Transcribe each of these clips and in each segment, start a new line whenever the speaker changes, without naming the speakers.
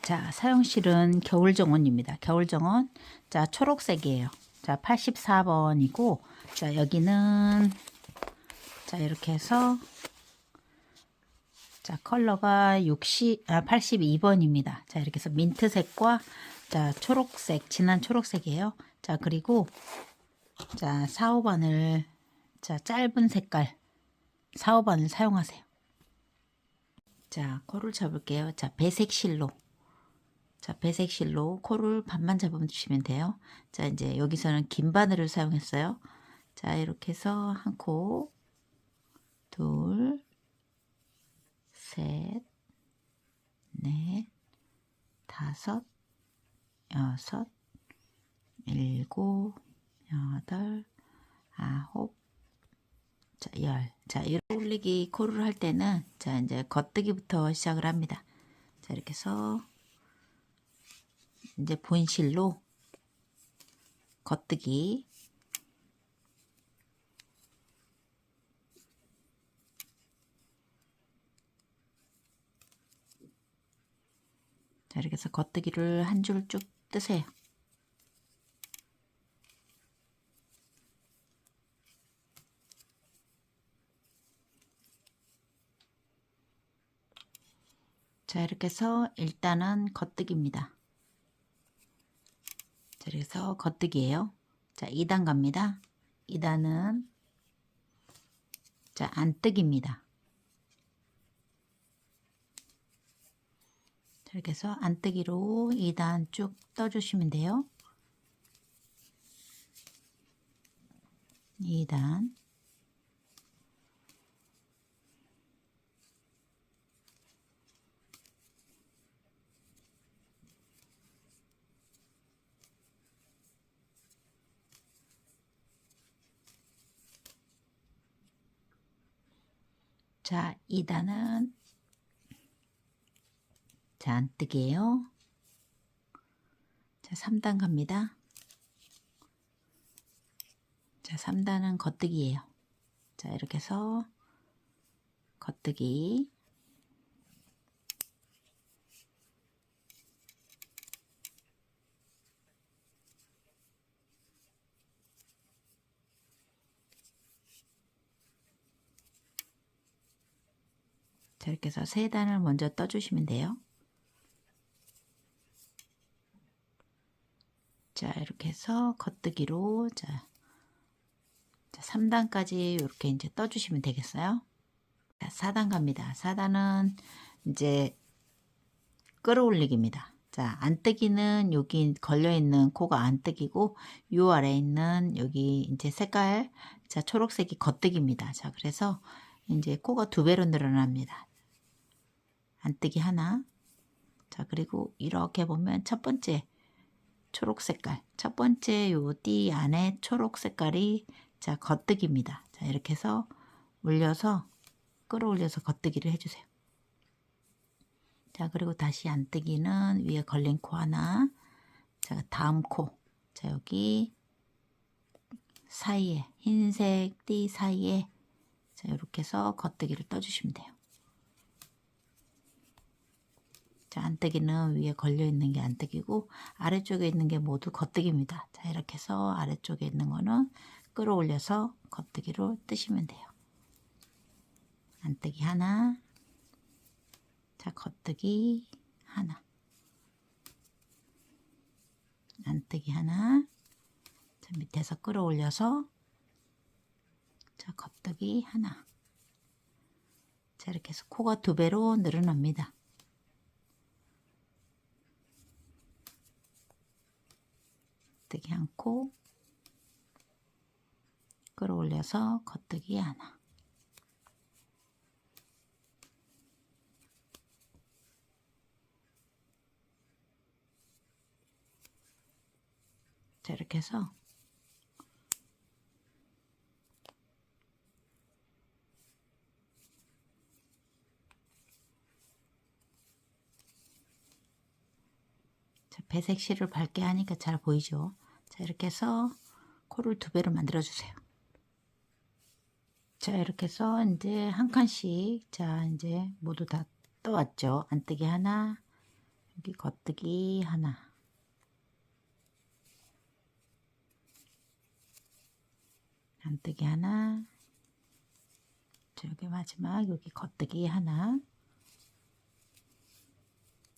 자, 사용실은 겨울정원입니다. 겨울정원. 자, 초록색이에요. 자, 84번이고, 자, 여기는, 자, 이렇게 해서, 자, 컬러가 82번입니다. 자, 이렇게 해서 민트색과, 자, 초록색, 진한 초록색이에요. 자, 그리고, 자, 4, 5번을, 자, 짧은 색깔, 4, 5번을 사용하세요. 자, 코를 잡을게요. 자, 배색 실로. 자, 배색 실로 코를 반만 잡아주시면 돼요. 자, 이제 여기서는 긴 바늘을 사용했어요. 자, 이렇게 해서 한 코, 둘, 셋, 넷, 다섯, 여섯, 일곱, 여덟, 아홉, 자, 열. 자, 이렇게 올리기 코를 할 때는, 자, 이제 겉뜨기부터 시작을 합니다. 자, 이렇게 해서, 이제 본실로 겉뜨기, 자, 이렇게 해서 겉뜨기를 한 줄 쭉 뜨세요. 자, 이렇게 해서 일단은 겉뜨기입니다. 자, 이렇게 해서 겉뜨기예요. 자, 2단 갑니다. 2단은 자, 안뜨기입니다. 자, 이렇게 해서 안뜨기로 2단 쭉 떠주시면 돼요. 2단. 자, 2단은 자, 안뜨기예요. 자, 3단 갑니다. 자, 3단은 겉뜨기예요. 자, 이렇게 해서 겉뜨기, 자, 이렇게 해서 3단을 먼저 떠주시면 돼요. 자, 이렇게 해서 겉뜨기로 자 3단까지 이렇게 이제 떠주시면 되겠어요. 자, 4단 갑니다. 4단은 이제 끌어올리기입니다. 자, 안뜨기는 여기 걸려있는 코가 안뜨기고, 요 아래에 있는 여기 이제 색깔, 자, 초록색이 겉뜨기입니다. 자, 그래서 이제 코가 2배로 늘어납니다. 안뜨기 하나. 자, 그리고 이렇게 보면 첫 번째 초록 색깔, 첫 번째 요 띠 안에 초록 색깔이 자, 겉뜨기입니다. 자, 이렇게 해서 올려서 끌어올려서 겉뜨기를 해주세요. 자, 그리고 다시 안뜨기는 위에 걸린 코 하나. 자, 다음 코. 자, 여기 사이에, 흰색 띠 사이에, 자, 이렇게 해서 겉뜨기를 떠주시면 돼요. 자, 안뜨기는 위에 걸려있는 게 안뜨기고, 아래쪽에 있는 게 모두 겉뜨기입니다. 자, 이렇게 해서 아래쪽에 있는 거는 끌어올려서 겉뜨기로 뜨시면 돼요. 안뜨기 하나. 자, 겉뜨기 하나. 안뜨기 하나. 자, 밑에서 끌어올려서 자, 겉뜨기 하나. 자, 이렇게 해서 코가 2배로 늘어납니다. 겉뜨기 한 코, 끌어올려서 겉뜨기 하나. 자, 이렇게 해서 자, 배색 실을 밝게 하니까 잘 보이죠? 자, 이렇게 해서 코를 2배로 만들어 주세요. 자, 이렇게 해서 이제 한 칸씩, 자, 이제 모두 다 떠왔죠? 안뜨기 하나, 여기 겉뜨기 하나. 안뜨기 하나. 자, 여기 마지막, 여기 겉뜨기 하나.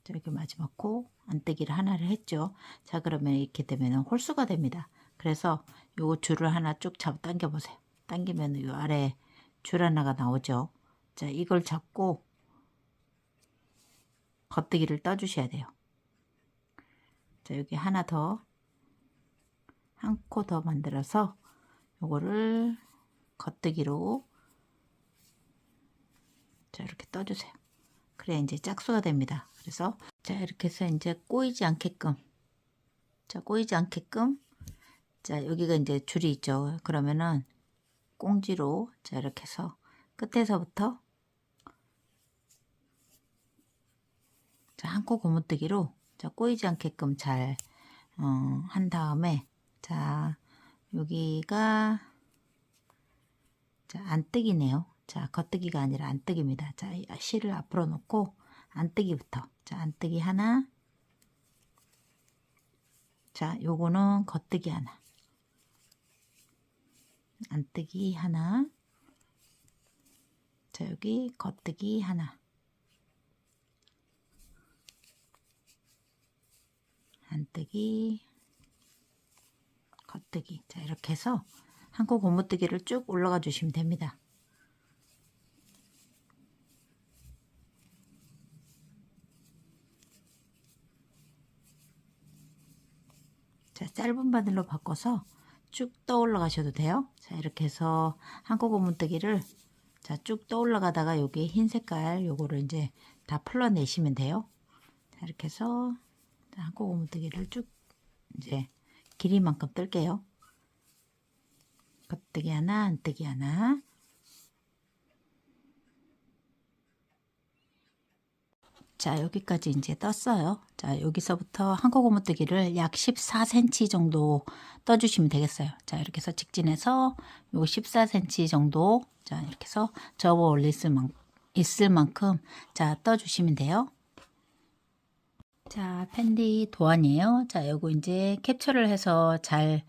자, 여기 마지막 코 안뜨기를 하나를 했죠. 자, 그러면 이렇게 되면 홀수가 됩니다. 그래서 요 줄을 하나 쭉 잡아 당겨 보세요. 당기면 요 아래 줄 하나가 나오죠. 자, 이걸 잡고 겉뜨기를 떠 주셔야 돼요. 자, 여기 하나 더, 한 코 더 만들어서 요거를 겉뜨기로 자, 이렇게 떠 주세요. 그래 이제 짝수가 됩니다. 그래서 자, 이렇게 해서 이제 꼬이지 않게끔, 자, 꼬이지 않게끔, 자, 여기가 이제 줄이 있죠. 그러면은 꽁지로, 자, 이렇게 해서 끝에서부터 자, 한 코 고무뜨기로, 자, 꼬이지 않게끔 잘 한 다음에, 자, 여기가 자, 안뜨기네요. 자, 겉뜨기가 아니라 안뜨기입니다. 자, 실을 앞으로 놓고 안뜨기부터, 자, 안뜨기 하나. 자, 요거는 겉뜨기 하나. 안뜨기 하나. 자, 여기 겉뜨기 하나. 안뜨기, 겉뜨기. 자, 이렇게 해서 한 코 고무뜨기를 쭉 올라가 주시면 됩니다. 자, 짧은 바늘로 바꿔서 쭉 떠올라 가셔도 돼요. 자, 이렇게 해서 한 코 고무뜨기를 자, 쭉 떠올라 가다가 여기 흰 색깔 요거를 이제 다 풀러내시면 돼요. 자, 이렇게 해서 한 코 고무뜨기를 쭉 이제 길이만큼 뜰게요. 겉뜨기 하나, 안뜨기 하나. 자, 여기까지 이제 떴어요. 자, 여기서부터 한 코 고무뜨기를 약 14cm 정도 떠주시면 되겠어요. 자, 이렇게 해서 직진해서 요 14cm 정도, 자, 이렇게 해서 접어 올릴 있을 만큼, 자, 떠주시면 돼요. 자, 팬디 도안이에요. 자, 요거 이제 캡처를 해서 잘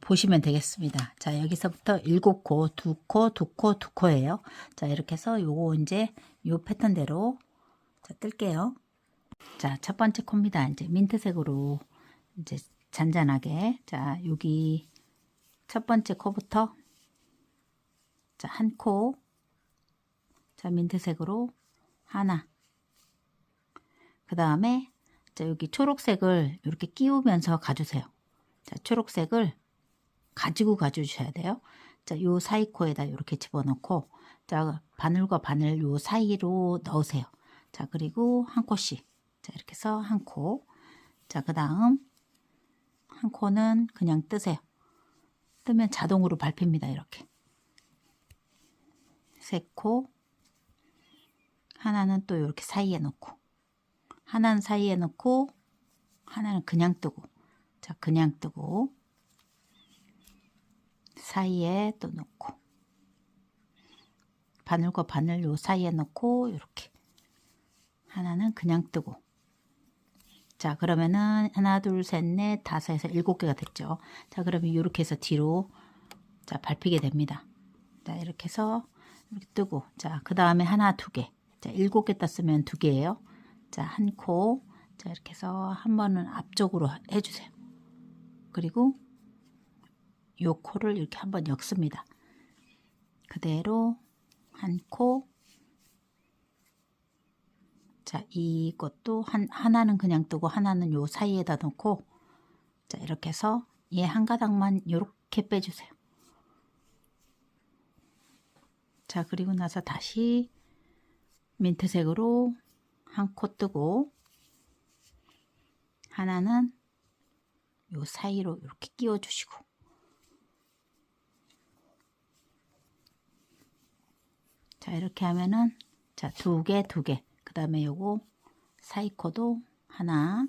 보시면 되겠습니다. 자, 여기서부터 7코, 2코, 2코, 2코예요. 자, 이렇게 해서 요거 이제 요 패턴대로 자, 뜰게요. 자, 첫 번째 코입니다. 이제 민트색으로 이제 잔잔하게. 자, 여기 첫 번째 코부터 자, 한 코. 자, 민트색으로 하나. 그 다음에 자, 여기 초록색을 이렇게 끼우면서 가주세요. 자, 초록색을 가지고 가주셔야 돼요. 자, 요 사이 코에다 이렇게 집어넣고 자, 바늘과 바늘 요 사이로 넣으세요. 자, 그리고 한 코씩. 자, 이렇게 해서 한 코. 자, 그 다음 한 코는 그냥 뜨세요. 뜨면 자동으로 밟힙니다. 이렇게. 세 코. 하나는 또 이렇게 사이에 넣고. 하나는 사이에 넣고. 하나는 그냥 뜨고. 자, 그냥 뜨고. 사이에 또 넣고. 바늘과 바늘 요 사이에 넣고 이렇게. 하나는 그냥 뜨고. 자, 그러면은 하나, 둘, 셋, 넷, 다섯 해서 7개가 됐죠. 자, 그러면 이렇게 해서 뒤로 자, 밟히게 됩니다. 자, 이렇게 해서 이렇게 뜨고. 자, 그 다음에 하나, 2개. 자, 7개 땄으면 2개예요. 자, 한 코. 자, 이렇게 해서 한 번은 앞쪽으로 해주세요. 그리고 요 코를 이렇게 한번 엮습니다. 그대로 한 코. 자, 이것도 하나는 그냥 뜨고 하나는 요 사이에다 놓고, 자, 이렇게 해서 얘 한 가닥만 요렇게 빼주세요. 자, 그리고 나서 다시 민트색으로 한 코 뜨고, 하나는 요 사이로 이렇게 끼워 주시고, 자, 이렇게 하면은, 자, 두 개, 그 다음에 요거 사이 코도 하나,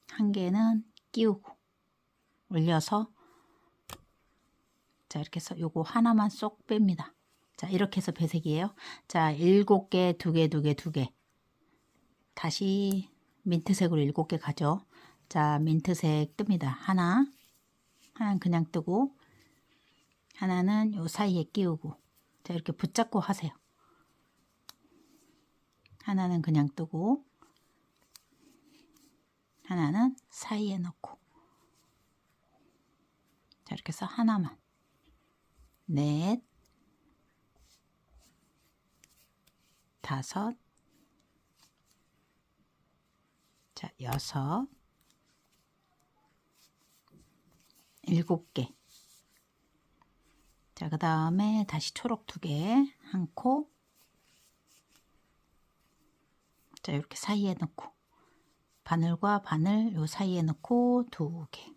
한 개는 끼우고 올려서, 자, 이렇게 해서 요거 하나만 쏙 뺍니다. 자, 이렇게 해서 배색이에요. 자, 7개, 2개, 2개, 2개. 다시 민트색으로 7개 가죠. 자, 민트색 뜹니다. 하나는 그냥 뜨고, 하나는 요 사이에 끼우고, 자, 이렇게 붙잡고 하세요. 하나는 그냥 뜨고, 하나는 사이에 넣고, 자, 이렇게 해서 하나만, 넷, 다섯, 자, 여섯, 7개. 자, 그 다음에 다시 초록 2개, 한 코. 자, 이렇게 사이에 넣고, 바늘과 바늘 요 사이에 넣고 2개.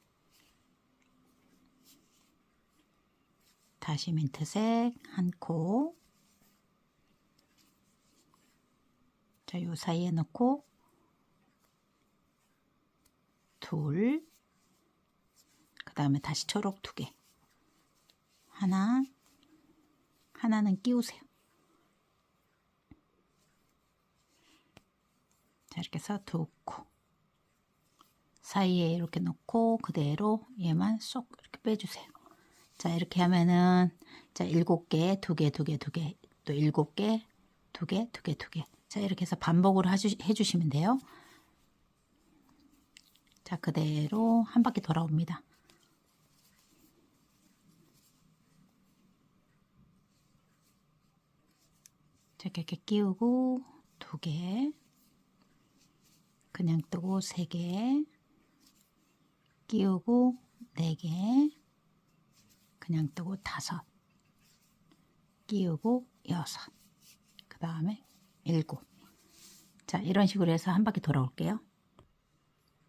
다시 민트색 한 코. 자, 요 사이에 넣고 둘. 그 다음에 다시 초록 2개. 하나는 끼우세요. 자, 이렇게 해서 2코. 사이에 이렇게 넣고 그대로 얘만 쏙 이렇게 빼주세요. 자, 이렇게 하면은, 자, 7개, 2개, 2개, 2개, 또 7개, 2개, 2개, 2개. 자, 이렇게 해서 반복으로 해주시면 돼요. 자, 그대로 한 바퀴 돌아옵니다. 자, 이렇게 끼우고 2개, 그냥 뜨고 3개, 끼우고 4개, 그냥 뜨고 5, 끼우고 6, 그 다음에 7. 자, 이런 식으로 해서 한 바퀴 돌아올게요.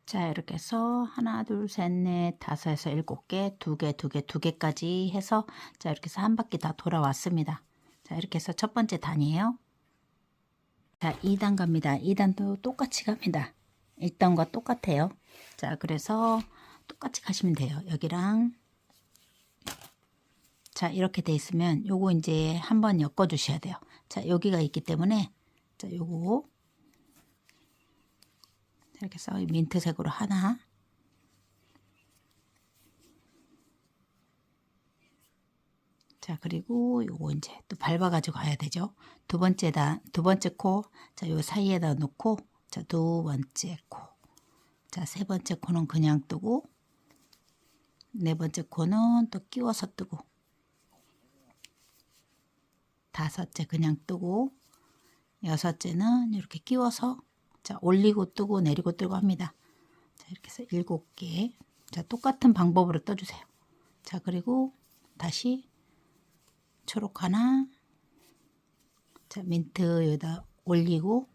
자, 이렇게 해서 하나, 둘, 셋, 넷, 다섯에서 7개, 2개, 2개, 2개까지 해서, 자, 이렇게 해서 한 바퀴 다 돌아왔습니다. 자, 이렇게 해서 첫 번째 단이에요. 자, 2단 갑니다. 2단도 똑같이 갑니다. 1단과 똑같아요. 자, 그래서 똑같이 가시면 돼요. 여기랑, 자, 이렇게 돼 있으면 요거 이제 한번 엮어 주셔야 돼요. 자, 여기가 있기 때문에, 자, 요거 이렇게 해서 민트색으로 하나, 자, 그리고 요거 이제 또 밟아 가지고 가야 되죠. 두 번째 코, 자, 요 사이에다 놓고, 자, 두 번째 코, 자, 세 번째 코는 그냥 뜨고, 네 번째 코는 또 끼워서 뜨고, 다섯째 그냥 뜨고, 여섯째는 이렇게 끼워서, 자, 올리고 뜨고 내리고 뜨고 합니다. 자, 이렇게 해서 7개. 자, 똑같은 방법으로 떠주세요. 자, 그리고 다시 초록 하나, 자, 민트 여기다 올리고,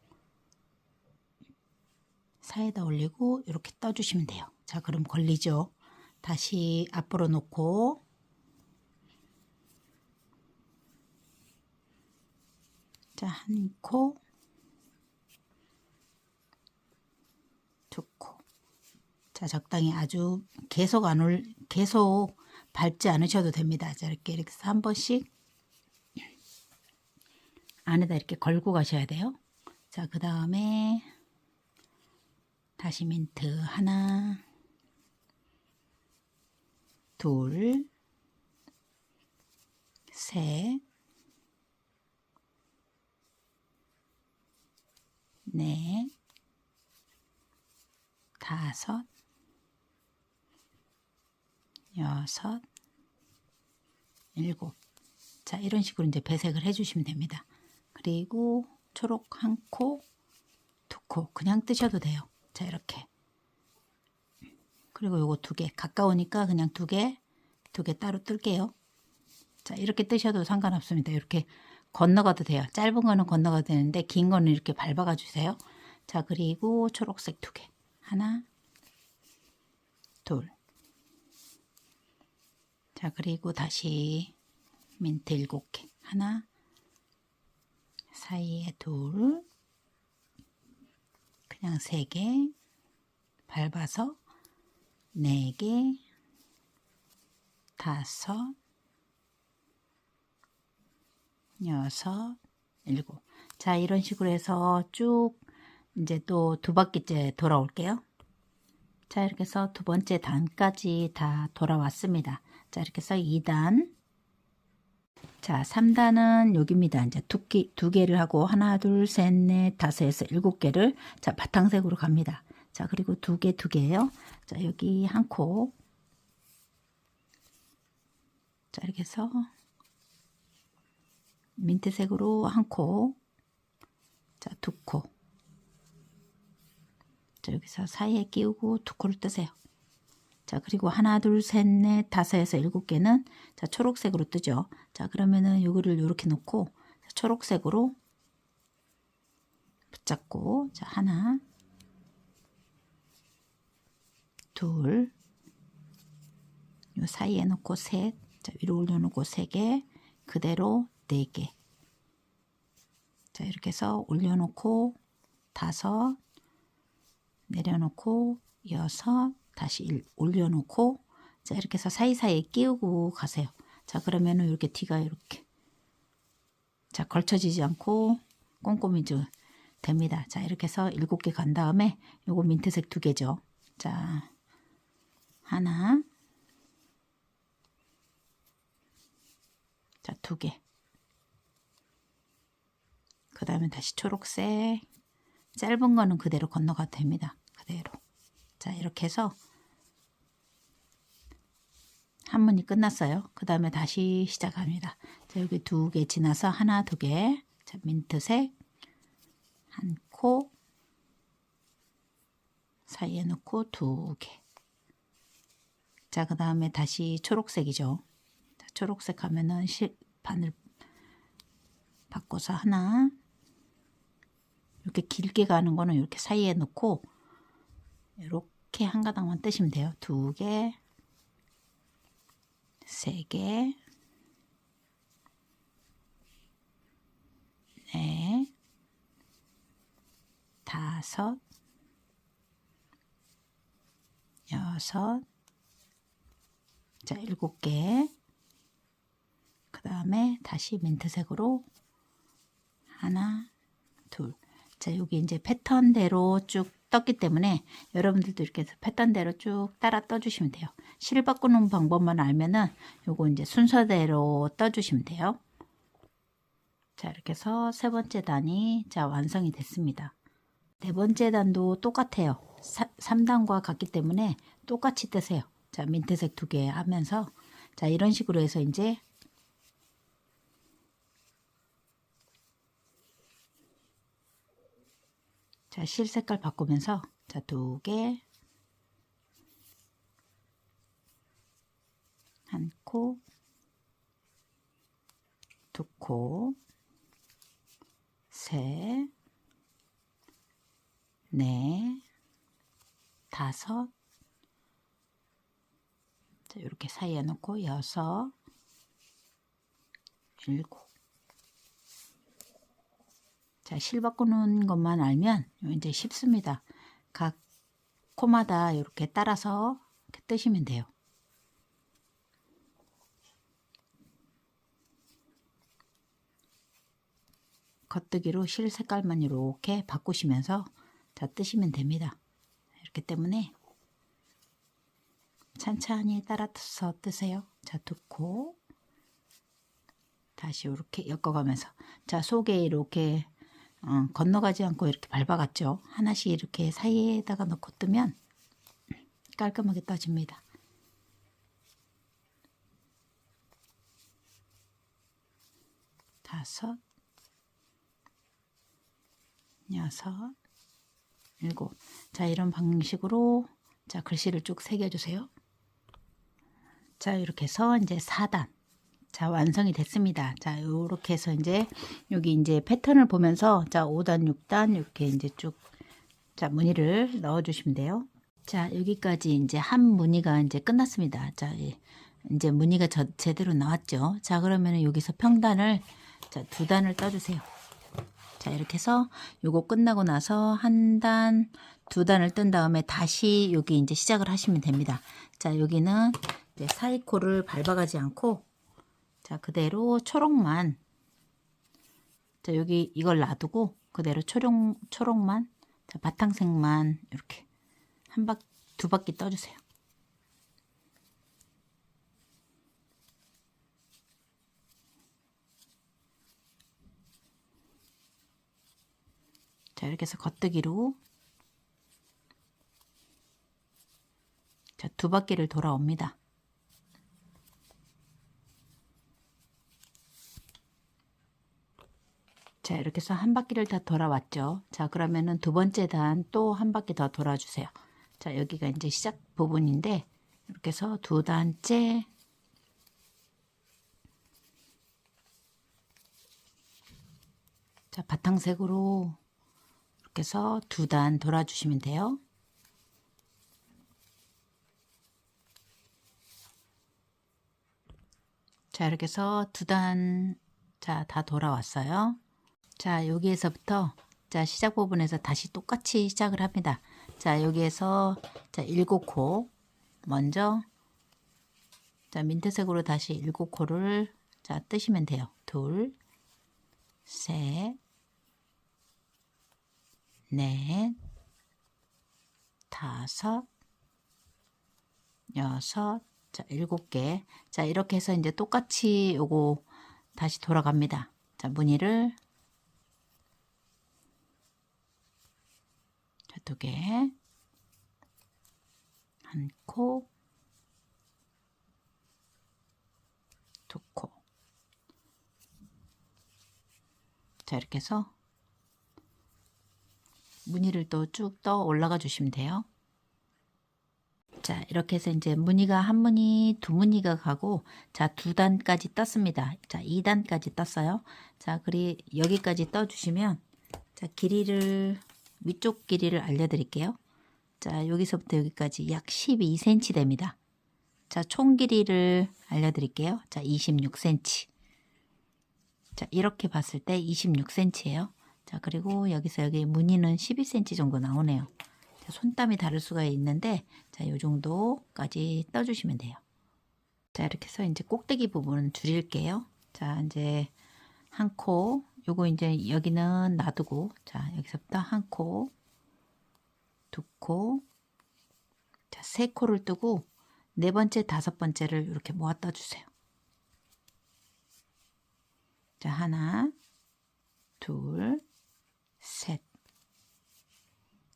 사이에다 올리고 이렇게 떠주시면 돼요. 자, 그럼 걸리죠. 다시 앞으로 놓고, 자, 한 코, 2코. 자, 적당히 아주 계속 밟지 않으셔도 됩니다. 자, 이렇게 해서 한 번씩 안에다 이렇게 걸고 가셔야 돼요. 자, 그 다음에 다시 민트 하나, 둘, 셋, 넷, 다섯, 여섯, 7. 자, 이런 식으로 이제 배색을 해주시면 됩니다. 그리고 초록 1코, 2코 그냥 뜨셔도 돼요. 자, 이렇게. 그리고 요거 2개 가까우니까 그냥 2개 따로 뜰게요. 자, 이렇게 뜨셔도 상관없습니다. 이렇게 건너가도 돼요. 짧은 거는 건너가도 되는데 긴 거는 이렇게 밟아가 주세요. 자, 그리고 초록색 2개. 하나, 둘. 자, 그리고 다시 민트 7개. 하나, 사이에 둘, 그냥 3개, 밟아서 4개, 5, 6, 7. 자, 이런 식으로 해서 쭉 이제 또 2바퀴째 돌아올게요. 자, 이렇게 해서 2번째 단까지 다 돌아왔습니다. 자, 이렇게 해서 2단. 자, 3단은 여기입니다. 이제 두 개를 하고 하나, 둘, 셋, 넷, 다섯에서 7개를 자, 바탕색으로 갑니다. 자, 그리고 2개예요. 자, 여기 1코. 자, 이렇게 해서 민트색으로 1코. 자, 2코. 자, 여기서 사이에 끼우고 2코를 뜨세요. 자, 그리고 하나, 둘, 셋, 넷, 다섯에서 7개는 자, 초록색으로 뜨죠. 자, 그러면은 요거를 이렇게 놓고 자, 초록색으로 붙잡고 자, 하나, 둘, 요 사이에 놓고 셋, 자, 위로 올려놓고 3개, 그대로 4개. 자, 이렇게 해서 올려놓고 5, 내려놓고 6, 다시 올려놓고 자, 이렇게 해서 사이사이에 끼우고 가세요. 자, 그러면은 이렇게 뒤가 이렇게 자, 걸쳐지지 않고 꼼꼼히 됩니다. 자, 이렇게 해서 7개 간 다음에 요거 민트색 2개죠. 자, 하나, 자, 2개. 그 다음에 다시 초록색. 짧은 거는 그대로 건너가도 됩니다. 그대로. 자, 이렇게 해서 한 문이 끝났어요. 그 다음에 다시 시작합니다. 자, 여기 2개 지나서 하나, 2개. 자, 민트색 1코 사이에 넣고 2개. 자, 그 다음에 다시 초록색이죠. 자, 초록색 하면은 바늘 바꿔서 하나. 이렇게 길게 가는 거는 이렇게 사이에 넣고 이렇게 한 가닥만 뜨시면 돼요. 2개, 3개, 넷, 5, 6, 자, 7개. 그 다음에 다시 민트색으로 하나, 둘. 자, 여기 이제 패턴대로 쭉 떴기 때문에 여러분들도 이렇게 해서 패턴대로 쭉 따라 떠주시면 돼요. 실 바꾸는 방법만 알면은 요거 이제 순서대로 떠주시면 돼요. 자, 이렇게 해서 3번째 단이 자, 완성이 됐습니다. 4번째 단도 똑같아요. 3단과 같기 때문에 똑같이 뜨세요. 자, 민트색 2개 하면서 자, 이런 식으로 해서 이제 자, 실 색깔 바꾸면서 자, 2개, 1코, 2코, 셋, 넷, 5, 자, 이렇게 사이에 놓고 6, 7. 자, 실 바꾸는 것만 알면 이제 쉽습니다. 각 코마다 이렇게 따라서 이렇게 뜨시면 돼요. 겉뜨기로 실 색깔만 이렇게 바꾸시면서 자, 뜨시면 됩니다. 이렇기 때문에 천천히 따라서 뜨세요. 자, 2코 다시 이렇게 엮어가면서 자, 속에 이렇게 건너가지 않고 이렇게 밟아갔죠. 하나씩 이렇게 사이에다가 넣고 뜨면 깔끔하게 떠집니다. 다섯, 여섯, 일곱. 자, 이런 방식으로 자, 글씨를 쭉 새겨주세요. 자, 이렇게 해서 이제 4단. 자, 완성이 됐습니다. 자, 요렇게 해서 이제 여기 이제 패턴을 보면서 자, 5단, 6단 이렇게 이제 쭉 자, 무늬를 넣어 주시면 돼요. 자, 여기까지 이제 한 무늬가 이제 끝났습니다. 자, 이제 무늬가 제대로 나왔죠. 자, 그러면 여기서 평단을 자, 2단을 떠 주세요. 자, 이렇게 해서 요거 끝나고 나서 한 단, 2단을 뜬 다음에 다시 여기 이제 시작을 하시면 됩니다. 자, 여기는 이제 사이코를 밟아가지 않고 자, 그대로 초록만 자, 여기 이걸 놔두고 그대로 초록만 자, 바탕색만 이렇게 두 바퀴 떠주세요. 자, 이렇게 해서 겉뜨기로 자, 2바퀴를 돌아옵니다. 자, 이렇게 해서 한 바퀴를 다 돌아왔죠. 자, 그러면은 두 번째 단 또 한 바퀴 더 돌아주세요. 자, 여기가 이제 시작 부분인데 이렇게 해서 2단째 자, 바탕색으로 이렇게 해서 2단 돌아주시면 돼요. 자, 이렇게 해서 2단 자, 다 돌아왔어요. 자, 여기에서부터 자, 시작 부분에서 다시 똑같이 시작을 합니다. 자, 여기에서 자, 7코 먼저 자, 민트색으로 다시 7코를 자, 뜨시면 돼요. 둘, 셋, 넷, 다섯, 여섯, 자, 7개. 자, 이렇게 해서 이제 똑같이 요거 다시 돌아갑니다. 자, 무늬를 자, 2개, 한 코, 2코. 자, 이렇게 해서 무늬를 또 쭉 떠 올라가 주시면 돼요. 자, 이렇게 해서 이제 무늬가 한 무늬, 두 무늬가 가고 자, 2단까지 떴습니다. 자, 2단까지 떴어요. 자, 그리 여기까지 떠 주시면 자, 길이를 위쪽 길이를 알려 드릴게요. 자, 여기서부터 여기까지 약 12cm 됩니다. 자, 총 길이를 알려 드릴게요. 자, 26cm. 자, 이렇게 봤을 때 26cm예요. 자, 그리고 여기서 여기 무늬는 12cm 정도 나오네요. 자, 손땀이 다를 수가 있는데 자, 요 정도까지 떠주시면 돼요. 자, 이렇게 해서 이제 꼭대기 부분은 줄일게요. 자, 이제 한 코, 요거 이제 여기는 놔두고 자, 여기서부터 한 코, 2코, 자, 3코를 뜨고 네 번째, 다섯 번째를 이렇게 모아 떠주세요. 자, 하나, 둘, 셋.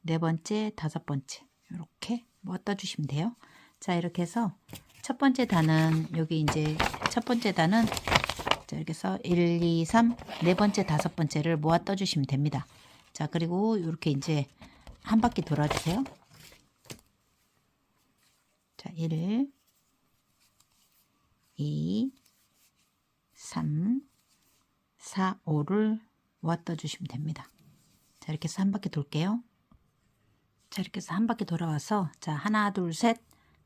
네 번째, 다섯 번째 이렇게 모아 떠주시면 돼요. 자, 이렇게 해서 첫 번째 단은 여기 이제 첫 번째 단은 자, 이렇게 해서 1, 2, 3, 네 번째, 다섯 번째를 모아 떠주시면 됩니다. 자, 그리고 이렇게 이제 한 바퀴 돌아주세요. 자, 1, 2, 3, 4, 5를 모아 떠주시면 됩니다. 자, 이렇게 해서 한 바퀴 돌게요. 자, 이렇게 해서 한 바퀴 돌아와서 자, 하나, 둘, 셋,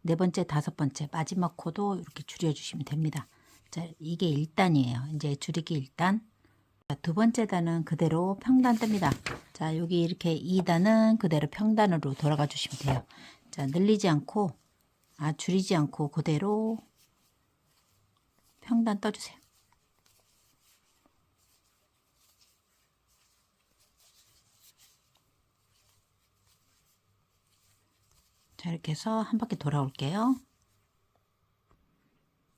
네 번째, 다섯 번째 마지막 코도 이렇게 줄여주시면 됩니다. 자, 이게 1단이에요. 이제 줄이기 1단. 자, 두 번째 단은 그대로 평단 뜹니다. 자, 여기 이렇게 2단은 그대로 평단으로 돌아가 주시면 돼요. 자, 늘리지 않고 줄이지 않고 그대로 평단 떠주세요. 자, 이렇게 해서 한 바퀴 돌아올게요.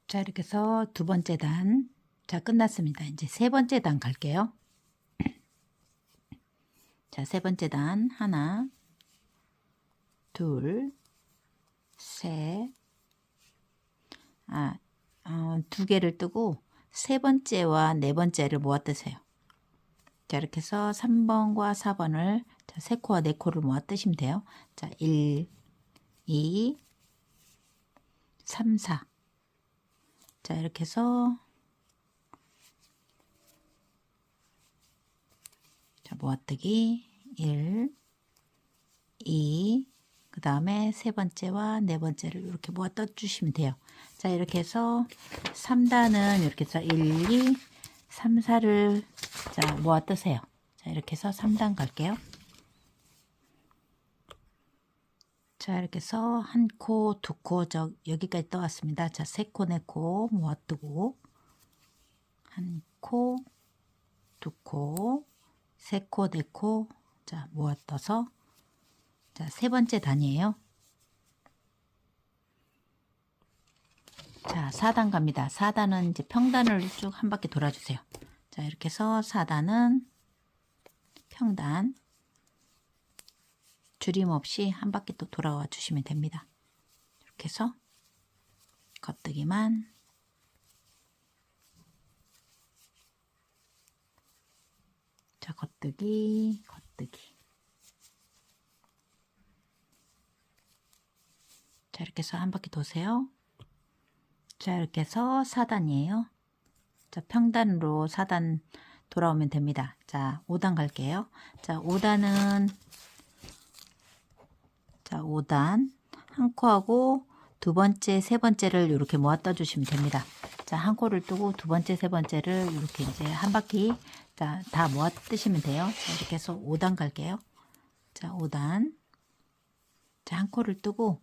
자, 이렇게 해서 두 번째 단. 자, 끝났습니다. 이제 세 번째 단 갈게요. 자, 세 번째 단. 하나, 둘, 셋, 두 개를 뜨고 세 번째와 네 번째를 모아 뜨세요. 자, 이렇게 해서 3번과 4번을 자, 3코와 4코를 모아 뜨시면 돼요. 자, 1, 2, 3, 4. 자, 이렇게 해서 자, 모아뜨기 1, 2, 그 다음에 세 번째와 네 번째를 이렇게 모아 떠주시면 돼요. 자, 이렇게 해서 3단은 이렇게 해서 1, 2, 3, 4를 자, 모아 뜨세요. 자, 이렇게 해서 3단 갈게요. 자, 이렇게 해서 한 코, 두 코, 여기까지 떠왔습니다. 자, 세 코, 네 코 모아 뜨고 한 코, 두 코, 세 코, 네 코, 자, 모아 떠서 자, 세 번째 단이에요. 자, 4단 갑니다. 4단은 이제 평단을 쭉 한 바퀴 돌아주세요. 자, 이렇게 해서 4단은 평단 줄임 없이 한 바퀴 또 돌아와 주시면 됩니다. 이렇게 해서 겉뜨기만 자, 겉뜨기, 겉뜨기. 자, 이렇게 해서 한 바퀴 도세요. 자, 이렇게 해서 4단이에요. 자, 평단으로 4단 돌아오면 됩니다. 자, 5단 갈게요. 자, 5단은 자, 5단 한 코하고 두 번째, 세 번째를 이렇게 모아 떠주시면 됩니다. 자, 한 코를 뜨고 두 번째, 세 번째를 이렇게 이제 한 바퀴 자, 다 모아 뜨시면 돼요. 자, 이렇게 해서 5단 갈게요. 자, 5단 자, 한 코를 뜨고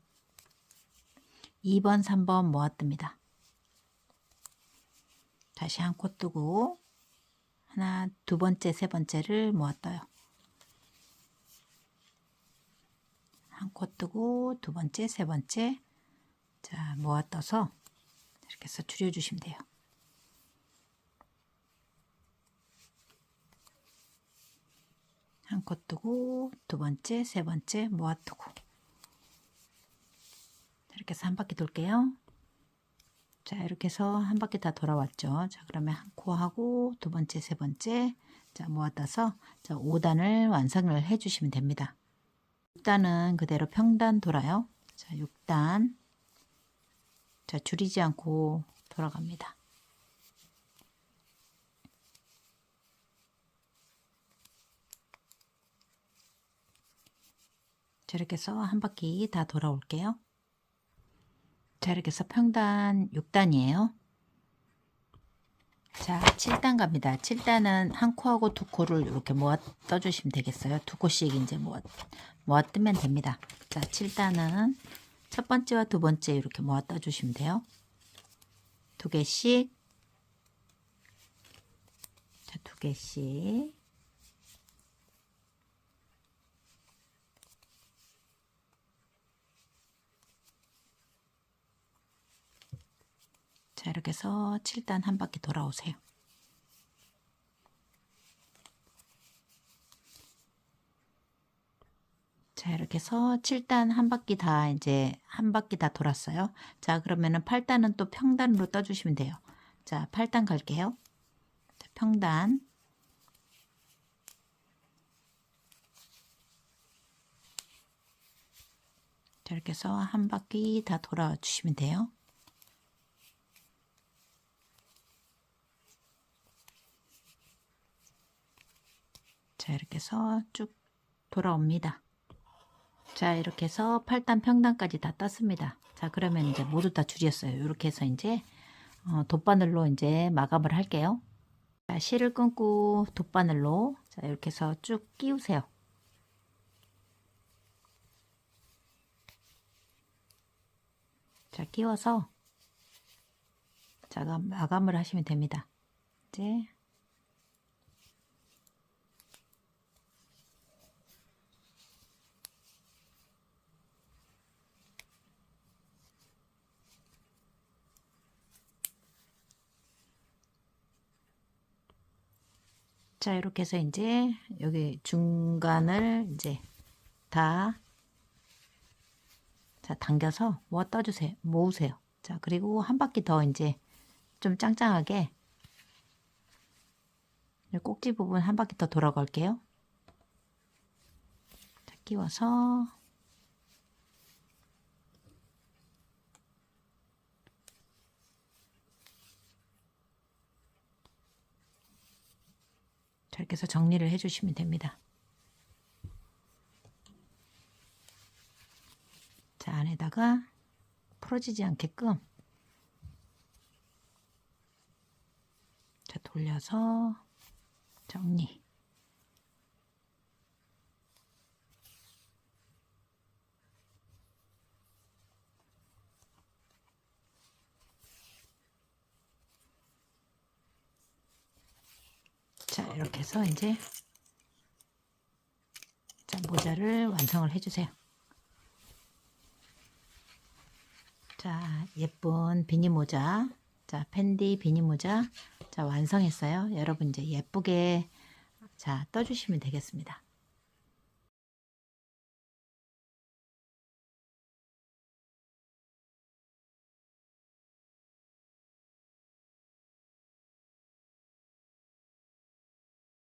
2번, 3번 모아 뜹니다. 다시 한 코 뜨고 하나, 두 번째, 세 번째를 모아 떠요. 한 코 뜨고 두 번째, 세 번째 자, 모아 떠서 이렇게 해서 줄여주시면 돼요. 한 코 뜨고 두 번째, 세 번째 모아 뜨고 이렇게 해서 한 바퀴 돌게요. 자, 이렇게 해서 한 바퀴 다 돌아왔죠. 자, 그러면 한 코 하고 두 번째, 세 번째 자, 모아 떠서 자, 5단을 완성을 해 주시면 됩니다. 6단은 그대로 평단 돌아요. 자, 6단 자, 줄이지 않고 돌아갑니다. 자, 이렇게 해서 한 바퀴 다 돌아올게요. 자, 이렇게 해서 평단 6단이에요. 자, 7단 갑니다. 7단은 한 코하고 두 코를 이렇게 모아 떠주시면 되겠어요. 두 코씩 이제 모아 뜨면 됩니다. 자, 7단은 첫 번째와 두 번째 이렇게 모아 떠주시면 돼요. 두 개씩. 자, 두 개씩. 자, 이렇게 해서 7단 한 바퀴 돌아오세요. 자, 이렇게 해서 7단 한 바퀴 다 이제 한 바퀴 다 돌았어요. 자, 그러면은 8단은 또 평단으로 떠주시면 돼요. 자, 8단 갈게요. 자, 평단. 자, 이렇게 해서 한 바퀴 다 돌아 주시면 돼요. 자, 이렇게 해서 쭉 돌아옵니다. 자, 이렇게 해서 8단 평단까지 다 땄습니다. 자, 그러면 이제 모두 다 줄였어요. 이렇게 해서 이제 돗바늘로 이제 마감을 할게요. 자, 실을 끊고 돗바늘로 자, 이렇게 해서 쭉 끼우세요. 자, 끼워서 자, 마감을 하시면 됩니다. 이제 자, 이렇게 해서 이제 여기 중간을 이제 다 자, 당겨서 모아 떠주세요. 모으세요. 자, 그리고 한 바퀴 더 이제 좀 짱짱하게 꼭지 부분 한 바퀴 더 돌아갈게요. 자, 끼워서 자, 이렇게 해서 정리를 해주시면 됩니다. 자, 안에다가 풀어지지 않게끔 자, 돌려서 정리. 자, 이렇게 해서 이제 자, 모자를 완성을 해주세요. 자, 예쁜 비니 모자, 자, 펜디 비니 모자, 자, 완성했어요. 여러분 이제 예쁘게 자, 떠주시면 되겠습니다.